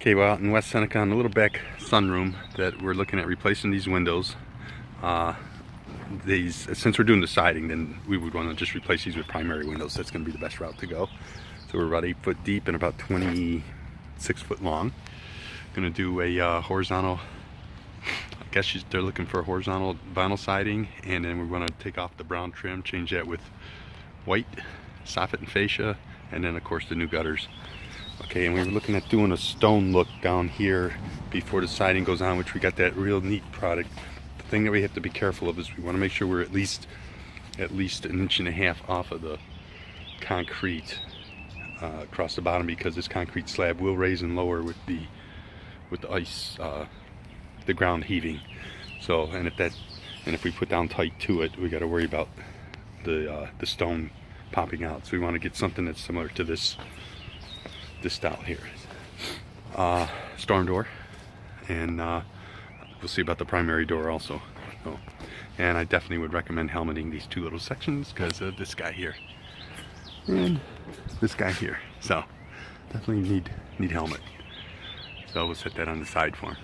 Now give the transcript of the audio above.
Okay, well, out in West Seneca, in a little back sunroom that we're looking at replacing these windows. Since we're doing the siding, then we would want to just replace these with primary windows. That's going to be the best route to go. So we're about 8 foot deep and about 26 foot long. Going to do a horizontal, I guess they're looking for a horizontal vinyl siding, and then we're going to take off the brown trim, change that with white soffit and fascia, and then of course the new gutters. Okay, and we were looking at doing a stone look down here before the siding goes on, which we got that real neat product. The thing that we have to be careful of is we want to make sure we're at least 1.5 inches off of the concrete across the bottom, because this concrete slab will raise and lower with the ice, the ground heaving. So, and if we put down tight to it, we got to worry about the stone popping out. So we want to get something that's similar to this style here. Storm door, and we'll see about the primary door also. So, and I definitely would recommend helmeting these two little sections because of this guy here and this guy here. So definitely need helmet. So we'll set that on the side for him.